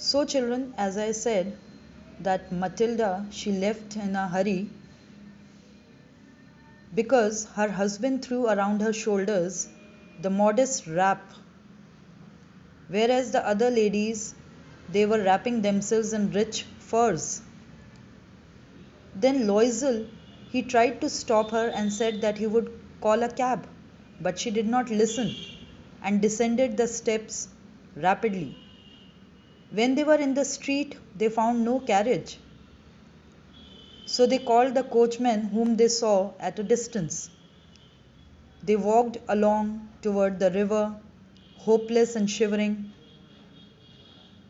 So, children, as I said, that Matilda she left in a hurry because her husband threw around her shoulders the modest wrap, whereas the other ladies they were wrapping themselves in rich furs. Then Loisel he tried to stop her and said that he would call a cab, but she did not listen and descended the steps rapidly. When they were in the street, they found no carriage. So they called the coachman whom they saw at a distance. They walked along toward the river, hopeless and shivering.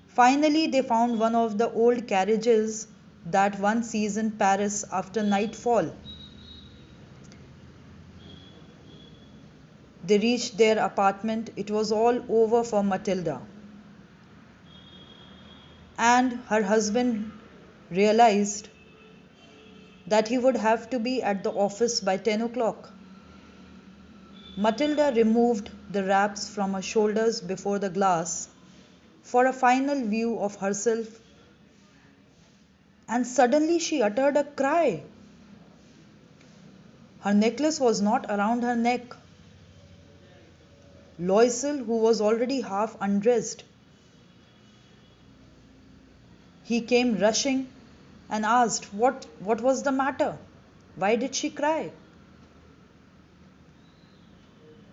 Finally, they found one of the old carriages that one sees in Paris after nightfall. They reached their apartment. It was all over for Matilda. And her husband realized that he would have to be at the office by 10 o'clock. Matilda removed the wraps from her shoulders before the glass for a final view of herself, and suddenly she uttered a cry. Her necklace was not around her neck. Loisel, who was already half undressed, he came rushing and asked what was the matter? Why did she cry?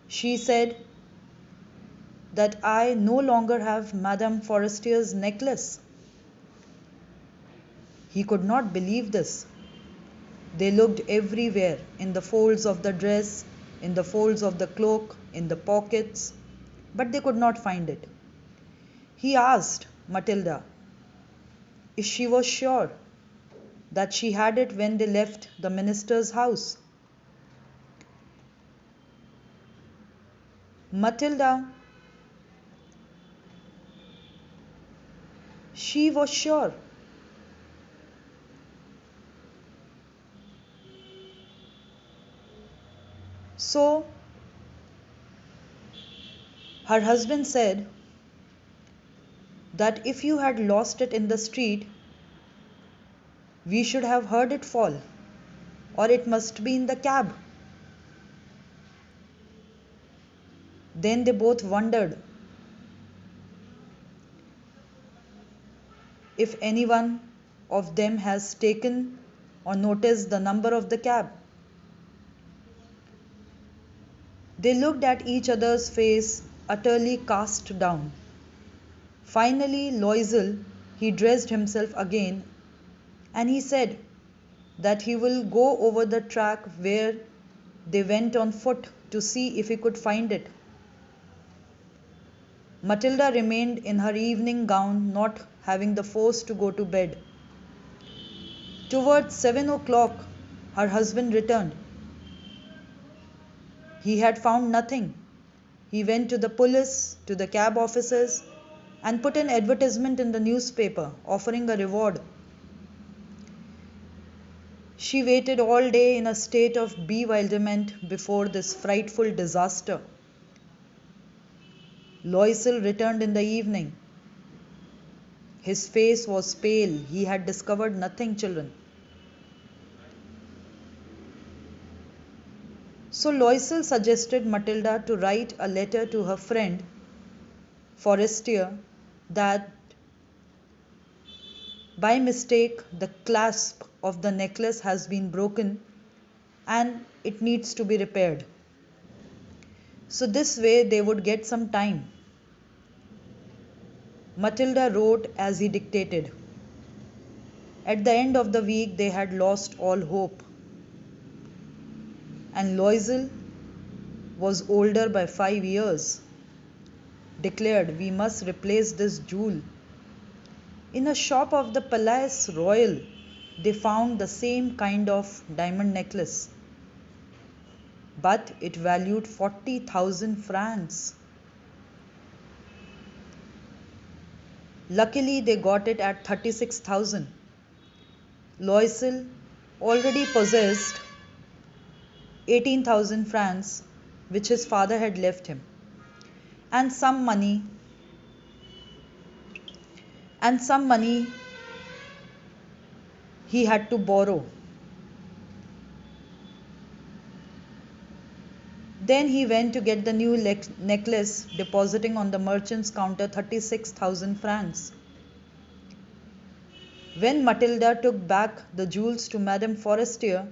She said that I no longer have Madame Forestier's necklace. He could not believe this. They looked everywhere, in the folds of the dress, in the folds of the cloak, in the pockets, but they could not find it. He asked Matilda if she was sure that she had it when they left the minister's house. Matilda, she was sure. So her husband said that if you had lost it in the street, we should have heard it fall, or it must be in the cab. Then they both wondered if anyone of them has taken or noticed the number of the cab. They looked at each other's face, utterly cast down. Finally, Loisel, he dressed himself again and he said that he will go over the track where they went on foot to see if he could find it. Matilda remained in her evening gown, not having the force to go to bed. Towards 7 o'clock, her husband returned. He had found nothing. He went to the police, to the cab offices, and put an advertisement in the newspaper offering a reward. She waited all day in a state of bewilderment before this frightful disaster. Loisel returned in the evening. His face was pale. He had discovered nothing, children. So Loisel suggested Matilda to write a letter to her friend Forestier that by mistake the clasp of the necklace has been broken and it needs to be repaired. So this way they would get some time. Matilda wrote as he dictated. At the end of the week they had lost all hope. And Loisel was older by 5 years, declared we must replace this jewel. In a shop of the Palais Royal, they found the same kind of diamond necklace, but it valued 40,000 francs. Luckily, they got it at 36,000. Loisel already possessed 18,000 francs which his father had left him, and some money and some money he had to borrow. Then he went to get the new necklace, depositing on the merchant's counter 36,000 francs. When Matilda took back the jewels to Madame Forestier,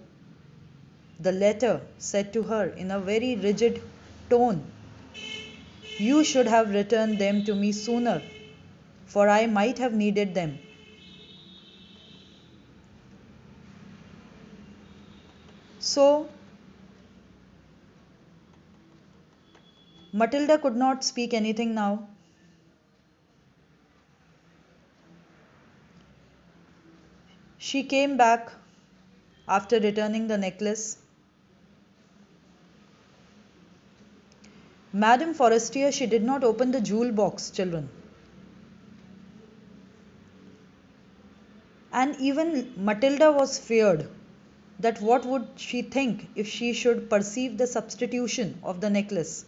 the latter said to her in a very rigid tone, "You should have returned them to me sooner, for I might have needed them." So, Matilda could not speak anything now. She came back after returning the necklace. Madame Forestier, she did not open the jewel box, children. And even Matilda was feared that what would she think if she should perceive the substitution of the necklace?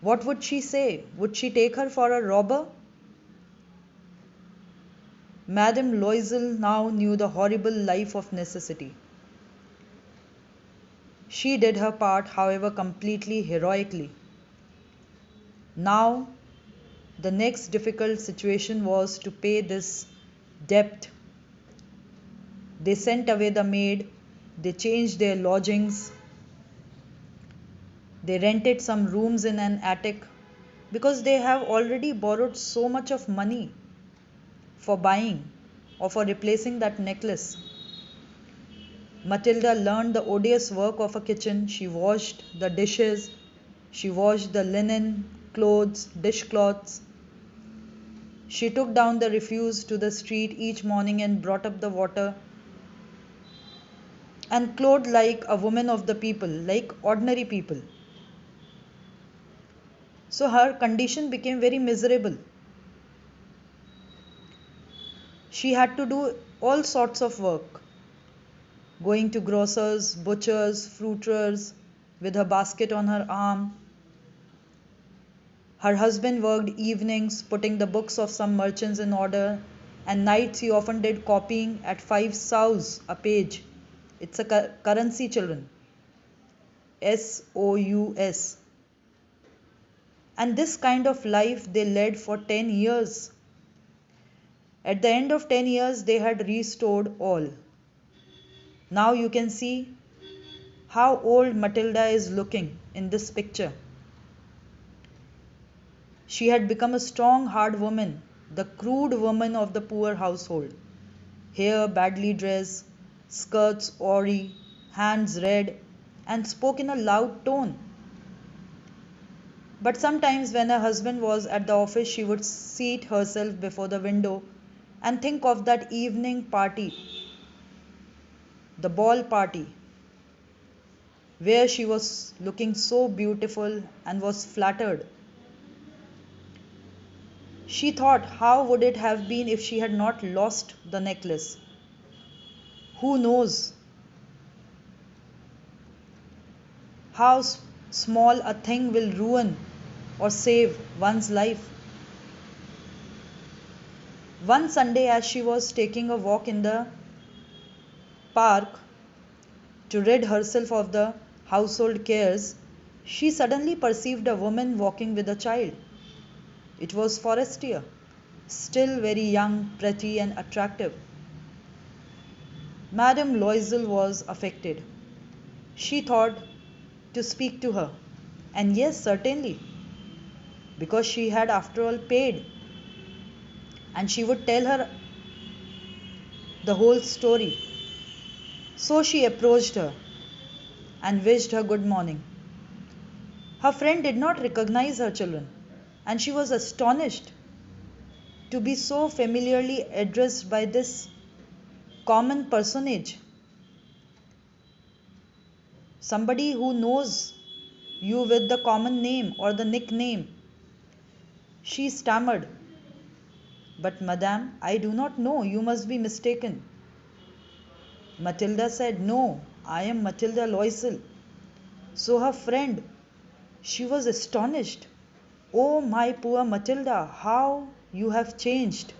What would she say? Would she take her for a robber? Madame Loisel now knew the horrible life of necessity. She did her part, however, completely heroically. Now, the next difficult situation was to pay this debt. They sent away the maid, they changed their lodgings, they rented some rooms in an attic because they have already borrowed so much of money for buying or for replacing that necklace. Matilda learned the odious work of a kitchen. She washed the dishes, she washed the linen, clothes, dishcloths. She took down the refuse to the street each morning and brought up the water, and clothed like a woman of the people, like ordinary people. So her condition became very miserable. She had to do all sorts of work, going to grocers, butchers, fruiterers with her basket on her arm. Her husband worked evenings putting the books of some merchants in order, and nights he often did copying at 5 sous a page. It's a currency, children. SOUS. And this kind of life they led for 10 years. At the end of 10 years, they had restored all. Now you can see how old Matilda is looking in this picture. She had become a strong, hard woman, the crude woman of the poor household. Hair badly dressed, skirts awry, hands red, and spoke in a loud tone. But sometimes, when her husband was at the office, she would seat herself before the window and think of that evening party, the ball party, where she was looking so beautiful and was flattered. She thought, how would it have been if she had not lost the necklace? Who knows how small a thing will ruin or save one's life? One Sunday, as she was taking a walk in the park to rid herself of the household cares, she suddenly perceived a woman walking with a child. It was Forestier, still very young, pretty, and attractive. Madame Loisel was affected. She thought to speak to her, and yes, certainly, because she had after all paid, and she would tell her the whole story. So she approached her and wished her good morning. Her friend did not recognize her, children, and she was astonished to be so familiarly addressed by this common personage, somebody who knows you with the common name or the nickname. She stammered, "But, madame, I do not know. You must be mistaken." Matilda said, "No, I am Matilda Loisel." So her friend, she was astonished. "Oh, my poor Matilda, how You have changed.